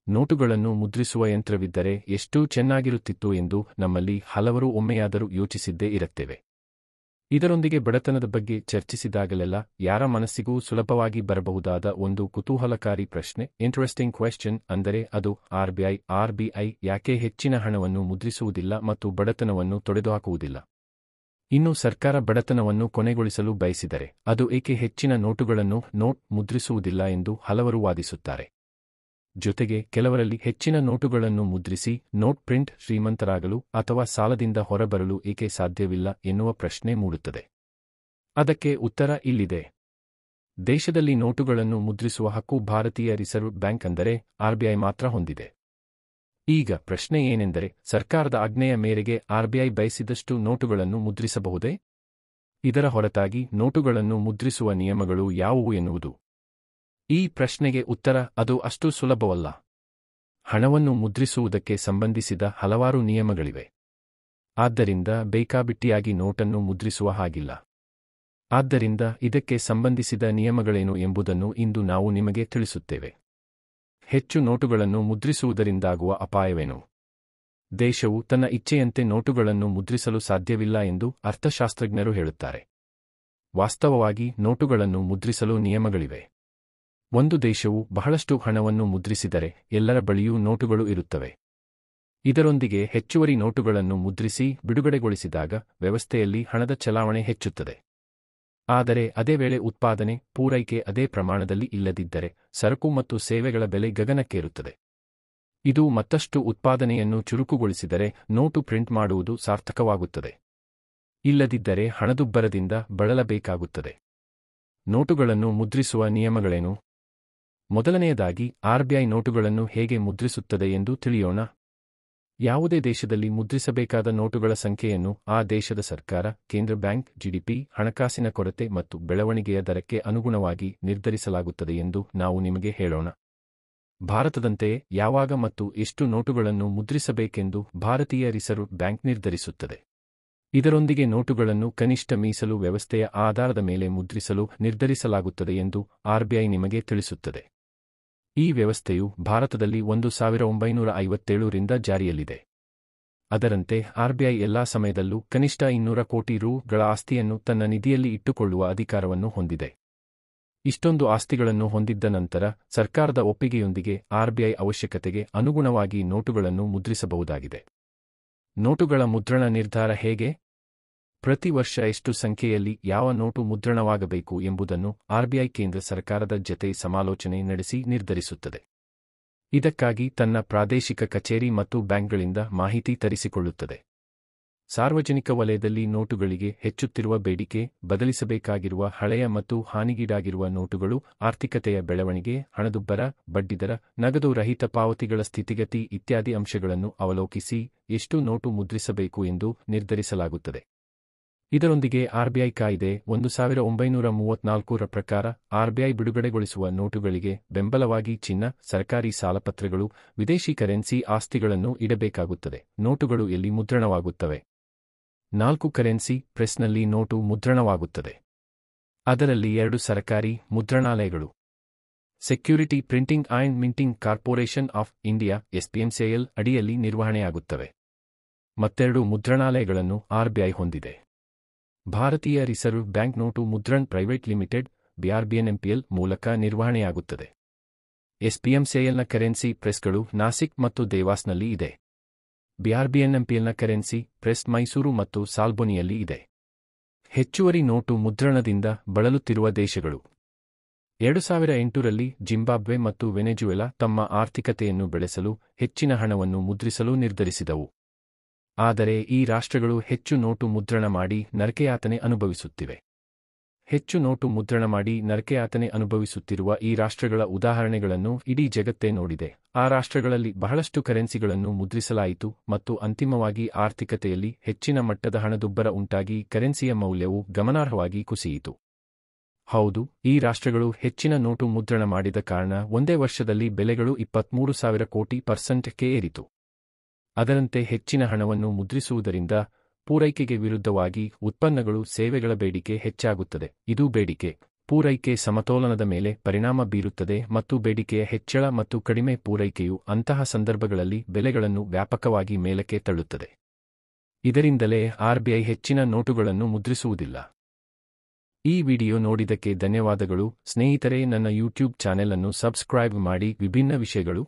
ನೋಟುಗಳನ್ನು ಮುದ್ರಿಸುವ ಯಂತ್ರವಿದ್ದರೆ ಎಷ್ಟು ಚೆನ್ನಾಗಿರುತ್ತಿತ್ತು ಎಂದು ನಮ್ಮಲ್ಲಿ ಹಲವರು ಒಮ್ಮೆಯಾದರೂ ಯೋಚಿಸಿದ್ದೇ ಇರುತ್ತೇವೆ. ಇದರೊಂದಿಗೆ ಬಡತನದ ಬಗ್ಗೆ ಚರ್ಚಿಸಿದಾಗಲೆಲ್ಲ ಯಾರ ಮನಸ್ಸಿಗೂ ಸುಲಭವಾಗಿ ಬರಬಹುದಾದ ಒಂದು ಕುತೂಹಲಕಾರಿ ಪ್ರಶ್ನೆ, ಇಂಟ್ರೆಸ್ಟಿಂಗ್ ಕ್ವೆಶ್ಚನ್, ಅಂದರೆ ಅದು ಆರ್ಬಿಐ ಯಾಕೆ ಹೆಚ್ಚಿನ ಹಣವನ್ನು ಮುದ್ರಿಸುವುದಿಲ್ಲ ಮತ್ತು ಬಡತನವನ್ನು ತೊಡೆದುಹಾಕುವುದಿಲ್ಲ? ಇನ್ನು ಸರ್ಕಾರ ಬಡತನವನ್ನು ಕೊನೆಗೊಳಿಸಲು ಬಯಸಿದರೆ ಅದು ಏಕೆ ಹೆಚ್ಚಿನ ನೋಟುಗಳನ್ನು ಮುದ್ರಿಸುವುದಿಲ್ಲ ಎಂದು ಹಲವರು ವಾದಿಸುತ್ತಾರೆ. ಜೊತೆಗೆ ಕೆಲವರಲ್ಲಿ ಹೆಚ್ಚಿನ ನೋಟುಗಳನ್ನು ಮುದ್ರಿಸಿ ನೋಟ್ ಪ್ರಿಂಟ್ ಶ್ರೀಮಂತರಾಗಲು ಅಥವಾ ಸಾಲದಿಂದ ಹೊರಬರಲು ಏಕೆ ಸಾಧ್ಯವಿಲ್ಲ ಎನ್ನುವ ಪ್ರಶ್ನೆ ಮೂಡುತ್ತದೆ. ಅದಕ್ಕೆ ಉತ್ತರ ಇಲ್ಲಿದೆ. ದೇಶದಲ್ಲಿ ನೋಟುಗಳನ್ನು ಮುದ್ರಿಸುವ ಹಕ್ಕು ಭಾರತೀಯ ರಿಸರ್ವ್ ಬ್ಯಾಂಕ್ ಅಂದರೆ ಆರ್ಬಿಐ ಮಾತ್ರ ಹೊಂದಿದೆ. ಈಗ ಪ್ರಶ್ನೆ ಏನೆಂದರೆ, ಸರ್ಕಾರದ ಆಜ್ಞೆಯ ಮೇರೆಗೆ ಆರ್ಬಿಐ ಬಯಸಿದಷ್ಟು ನೋಟುಗಳನ್ನು ಮುದ್ರಿಸಬಹುದೇ? ಇದರ ಹೊರತಾಗಿ ನೋಟುಗಳನ್ನು ಮುದ್ರಿಸುವ ನಿಯಮಗಳು ಯಾವುವು ಎನ್ನುವುದು. ಈ ಪ್ರಶ್ನೆಗೆ ಉತ್ತರ ಅದು ಅಷ್ಟು ಸುಲಭವಲ್ಲ. ಹಣವನ್ನು ಮುದ್ರಿಸುವುದಕ್ಕೆ ಸಂಬಂಧಿಸಿದ ಹಲವಾರು ನಿಯಮಗಳಿವೆ. ಆದ್ದರಿಂದ ಬೇಕಾಬಿಟ್ಟಿಯಾಗಿ ನೋಟನ್ನು ಮುದ್ರಿಸುವ ಹಾಗಿಲ್ಲ. ಆದ್ದರಿಂದ ಇದಕ್ಕೆ ಸಂಬಂಧಿಸಿದ ನಿಯಮಗಳೇನು ಎಂಬುದನ್ನು ಇಂದು ನಾವು ನಿಮಗೆ ತಿಳಿಸುತ್ತೇವೆ. ಹೆಚ್ಚು ನೋಟುಗಳನ್ನು ಮುದ್ರಿಸುವುದರಿಂದಾಗುವ ಅಪಾಯವೇನು? ದೇಶವು ತನ್ನ ಇಚ್ಛೆಯಂತೆ ನೋಟುಗಳನ್ನು ಮುದ್ರಿಸಲು ಸಾಧ್ಯವಿಲ್ಲ ಎಂದು ಅರ್ಥಶಾಸ್ತ್ರಜ್ಞರು ಹೇಳುತ್ತಾರೆ. ವಾಸ್ತವವಾಗಿ ನೋಟುಗಳನ್ನು ಮುದ್ರಿಸಲು ನಿಯಮಗಳಿವೆ. ಒಂದು ದೇಶವು ಬಹಳಷ್ಟು ಹಣವನ್ನು ಮುದ್ರಿಸಿದರೆ ಎಲ್ಲರ ಬಳಿಯೂ ನೋಟುಗಳು ಇರುತ್ತವೆ. ಇದರೊಂದಿಗೆ ಹೆಚ್ಚುವರಿ ನೋಟುಗಳನ್ನು ಮುದ್ರಿಸಿ ಬಿಡುಗಡೆಗೊಳಿಸಿದಾಗ ವ್ಯವಸ್ಥೆಯಲ್ಲಿ ಹಣದ ಚಲಾವಣೆ ಹೆಚ್ಚುತ್ತದೆ. ಆದರೆ ಅದೇ ವೇಳೆ ಉತ್ಪಾದನೆ, ಪೂರೈಕೆ ಅದೇ ಪ್ರಮಾಣದಲ್ಲಿ ಇಲ್ಲದಿದ್ದರೆ ಸರಕು ಮತ್ತು ಸೇವೆಗಳ ಬೆಲೆ ಗಗನಕ್ಕೇರುತ್ತದೆ. ಇದು ಮತ್ತಷ್ಟು ಉತ್ಪಾದನೆಯನ್ನು ಚುರುಕುಗೊಳಿಸಿದರೆ ನೋಟು ಪ್ರಿಂಟ್ ಮಾಡುವುದು ಸಾರ್ಥಕವಾಗುತ್ತದೆ. ಇಲ್ಲದಿದ್ದರೆ ಹಣದುಬ್ಬರದಿಂದ ಬಳಲಬೇಕಾಗುತ್ತದೆ. ನೋಟುಗಳನ್ನು ಮುದ್ರಿಸುವ ನಿಯಮಗಳೇನು? ಮೊದಲನೆಯದಾಗಿ, ಆರ್ಬಿಐ ನೋಟುಗಳನ್ನು ಹೇಗೆ ಮುದ್ರಿಸುತ್ತದೆ ಎಂದು ತಿಳಿಯೋಣ. ಯಾವುದೇ ದೇಶದಲ್ಲಿ ಮುದ್ರಿಸಬೇಕಾದ ನೋಟುಗಳ ಸಂಖ್ಯೆಯನ್ನು ಆ ದೇಶದ ಸರ್ಕಾರ, ಕೇಂದ್ರ ಬ್ಯಾಂಕ್, ಜಿಡಿಪಿ, ಹಣಕಾಸಿನ ಕೊರತೆ ಮತ್ತು ಬೆಳವಣಿಗೆಯ ದರಕ್ಕೆ ಅನುಗುಣವಾಗಿ ನಿರ್ಧರಿಸಲಾಗುತ್ತದೆ ಎಂದು ನಾವು ನಿಮಗೆ ಹೇಳೋಣ. ಭಾರತದಂತೆಯೇ ಯಾವಾಗ ಮತ್ತು ಎಷ್ಟು ನೋಟುಗಳನ್ನು ಮುದ್ರಿಸಬೇಕೆಂದು ಭಾರತೀಯ ರಿಸರ್ವ್ ಬ್ಯಾಂಕ್ ನಿರ್ಧರಿಸುತ್ತದೆ. ಇದರೊಂದಿಗೆ ನೋಟುಗಳನ್ನು ಕನಿಷ್ಠ ಮೀಸಲು ವ್ಯವಸ್ಥೆಯ ಆಧಾರದ ಮೇಲೆ ಮುದ್ರಿಸಲು ನಿರ್ಧರಿಸಲಾಗುತ್ತದೆ ಎಂದು ಆರ್ಬಿಐ ನಿಮಗೆ ತಿಳಿಸುತ್ತದೆ. ಈ ವ್ಯವಸ್ಥೆಯು ಭಾರತದಲ್ಲಿ 1957 ರಿಂದ ಜಾರಿಯಲ್ಲಿದೆ. ಅದರಂತೆ ಆರ್ಬಿಐ ಎಲ್ಲಾ ಸಮಯದಲ್ಲೂ ಕನಿಷ್ಠ 200 ಕೋಟಿ ರೂ.ಗಳ ಆಸ್ತಿಯನ್ನು ತನ್ನ ನಿಧಿಯಲ್ಲಿ ಇಟ್ಟುಕೊಳ್ಳುವ ಅಧಿಕಾರವನ್ನು ಹೊಂದಿದೆ. ಇಷ್ಟೊಂದು ಆಸ್ತಿಗಳನ್ನು ಹೊಂದಿದ್ದ ನಂತರ ಸರ್ಕಾರದ ಒಪ್ಪಿಗೆಯೊಂದಿಗೆ ಆರ್ಬಿಐ ಅವಶ್ಯಕತೆಗೆ ಅನುಗುಣವಾಗಿ ನೋಟುಗಳನ್ನು ಮುದ್ರಿಸಬಹುದಾಗಿದೆ. ನೋಟುಗಳ ಮುದ್ರಣ ನಿರ್ಧಾರ ಹೇಗೆ? ಪ್ರತಿ ವರ್ಷ ಎಷ್ಟು ಸಂಖ್ಯೆಯಲ್ಲಿ ಯಾವ ನೋಟು ಮುದ್ರಣವಾಗಬೇಕು ಎಂಬುದನ್ನು ಆರ್ಬಿಐ ಕೇಂದ್ರ ಸರ್ಕಾರದ ಜತೆ ಸಮಾಲೋಚನೆ ನಡೆಸಿ ನಿರ್ಧರಿಸುತ್ತದೆ. ಇದಕ್ಕಾಗಿ ತನ್ನ ಪ್ರಾದೇಶಿಕ ಕಚೇರಿ ಮತ್ತು ಬ್ಯಾಂಕ್ಗಳಿಂದ ಮಾಹಿತಿ ತರಿಸಿಕೊಳ್ಳುತ್ತದೆ. ಸಾರ್ವಜನಿಕ ವಲಯದಲ್ಲಿ ನೋಟುಗಳಿಗೆ ಹೆಚ್ಚುತ್ತಿರುವ ಬೇಡಿಕೆ, ಬದಲಿಸಬೇಕಾಗಿರುವ ಹಳೆಯ ಮತ್ತು ಹಾನಿಗೀಡಾಗಿರುವ ನೋಟುಗಳು, ಆರ್ಥಿಕತೆಯ ಬೆಳವಣಿಗೆ, ಹಣದುಬ್ಬರ, ಬಡ್ಡಿದರ, ನಗದು ರಹಿತ ಪಾವತಿಗಳ ಸ್ಥಿತಿಗತಿ ಇತ್ಯಾದಿ ಅಂಶಗಳನ್ನು ಅವಲೋಕಿಸಿ ಎಷ್ಟು ನೋಟು ಮುದ್ರಿಸಬೇಕು ಎಂದು ನಿರ್ಧರಿಸಲಾಗುತ್ತದೆ. ಇದರೊಂದಿಗೆ ಆರ್ಬಿಐ ಕಾಯಿದೆ 1934 ರ ಪ್ರಕಾರ ಆರ್ಬಿಐ ಬಿಡುಗಡೆಗೊಳಿಸುವ ನೋಟುಗಳಿಗೆ ಬೆಂಬಲವಾಗಿ ಚಿನ್ನ, ಸರ್ಕಾರಿ ಸಾಲಪತ್ರಗಳು, ವಿದೇಶಿ ಕರೆನ್ಸಿ ಆಸ್ತಿಗಳನ್ನು ಇಡಬೇಕಾಗುತ್ತದೆ. ನೋಟುಗಳು ಎಲ್ಲಿ ಮುದ್ರಣವಾಗುತ್ತವೆ? 4 ಕರೆನ್ಸಿ ಪ್ರೆಸ್ನಲ್ಲಿ ನೋಟು ಮುದ್ರಣವಾಗುತ್ತದೆ. ಅದರಲ್ಲಿ 2 ಸರ್ಕಾರಿ ಮುದ್ರಣಾಲಯಗಳು, security printing and minting corporation of India SPMCL ಅಡಿಯಲ್ಲಿ ನಿರ್ವಹಣೆಯಾಗುತ್ತವೆ. ಮತ್ತೆರಡು ಮುದ್ರಣಾಲಯಗಳನ್ನು ಆರ್ಬಿಐ ಹೊಂದಿದೆ. Bharatiya reserve bank note Mudran private limited BRBNMPL ಮೂಲಕ ನಿರ್ವಹಣೆಯಾಗುತ್ತದೆ. ಎಸ್ಪಿಎಂಸಿಎಲ್ನ ಕರೆನ್ಸಿ ಪ್ರೆಸ್ಗಳು ನಾಸಿಕ್ ಮತ್ತು ದೇವಾಸ್ನಲ್ಲಿ ಇದೆ. ಬಿಆರ್ಬಿಎನ್ಎಂಪಿಎಲ್ನ ಕರೆನ್ಸಿ ಪ್ರೆಸ್ ಮೈಸೂರು ಮತ್ತು ಸಾಲ್ಬೊನಿಯಲ್ಲಿ ಇದೆ. ಹೆಚ್ಚುವರಿ ನೋಟು ಮುದ್ರಣದಿಂದ ಬಳಲುತ್ತಿರುವ ದೇಶಗಳು. 2008ರಲ್ಲಿ ಜಿಂಬಾಬ್ವೆ ಮತ್ತು ವೆನೆಜುವೆಲಾ ತಮ್ಮ ಆರ್ಥಿಕತೆಯನ್ನು ಬೆಳೆಸಲು ಹೆಚ್ಚಿನ ಹಣವನ್ನು ಮುದ್ರಿಸಲು ನಿರ್ಧರಿಸಿದವು. ಆದರೆ ಈ ರಾಷ್ಟ್ರಗಳು ಹೆಚ್ಚು ನೋಟು ಮುದ್ರಣ ಮಾಡಿ ನರಕಯಾತನೆ ಅನುಭವಿಸುತ್ತಿವೆ. ಹೆಚ್ಚು ನೋಟು ಮುದ್ರಣ ಮಾಡಿ ನರಕಯಾತನೆ ಅನುಭವಿಸುತ್ತಿರುವ ಈ ರಾಷ್ಟ್ರಗಳ ಉದಾಹರಣೆಗಳನ್ನು ಇಡೀ ಜಗತ್ತೇ ನೋಡಿದೆ. ಆ ರಾಷ್ಟ್ರಗಳಲ್ಲಿ ಬಹಳಷ್ಟು ಕರೆನ್ಸಿಗಳನ್ನು ಮುದ್ರಿಸಲಾಯಿತು ಮತ್ತು ಅಂತಿಮವಾಗಿ ಆರ್ಥಿಕತೆಯಲ್ಲಿ ಹೆಚ್ಚಿನ ಮಟ್ಟದ ಹಣದುಬ್ಬರ ಉಂಟಾಗಿ ಕರೆನ್ಸಿಯ ಮೌಲ್ಯವು ಗಮನಾರ್ಹವಾಗಿ ಕುಸಿಯಿತು. ಹೌದು, ಈ ರಾಷ್ಟ್ರಗಳು ಹೆಚ್ಚಿನ ನೋಟು ಮುದ್ರಣ ಮಾಡಿದ ಕಾರಣ ಒಂದೇ ವರ್ಷದಲ್ಲಿ ಬೆಲೆಗಳು 23,000 ಕೋಟಿ% ಏರಿತು. ಅದರಂತೆ ಹೆಚ್ಚಿನ ಹಣವನ್ನು ಮುದ್ರಿಸುವುದರಿಂದ ಪೂರೈಕೆಗೆ ವಿರುದ್ಧವಾಗಿ ಉತ್ಪನ್ನಗಳು, ಸೇವೆಗಳ ಬೇಡಿಕೆ ಹೆಚ್ಚಾಗುತ್ತದೆ. ಇದು ಬೇಡಿಕೆ ಪೂರೈಕೆ ಸಮತೋಲನದ ಮೇಲೆ ಪರಿಣಾಮ ಬೀರುತ್ತದೆ ಮತ್ತು ಬೇಡಿಕೆಯ ಹೆಚ್ಚಳ ಮತ್ತು ಕಡಿಮೆ ಪೂರೈಕೆಯು ಅಂತಹ ಸಂದರ್ಭಗಳಲ್ಲಿ ಬೆಲೆಗಳನ್ನು ವ್ಯಾಪಕವಾಗಿ ಮೇಲಕ್ಕೆ ತಳ್ಳುತ್ತದೆ. ಇದರಿಂದಲೇ ಆರ್‌ಬಿಐ ಹೆಚ್ಚಿನ ನೋಟುಗಳನ್ನು ಮುದ್ರಿಸುವುದಿಲ್ಲ. ಈ ವಿಡಿಯೋ ನೋಡಿದ್ದಕ್ಕೆ ಧನ್ಯವಾದಗಳು ಸ್ನೇಹಿತರೆ. ನನ್ನ ಯೂಟ್ಯೂಬ್ ಚಾನೆಲ್ ಅನ್ನು ಸಬ್ಸ್ಕ್ರೈಬ್ ಮಾಡಿ. ವಿಭಿನ್ನ ವಿಷಯಗಳು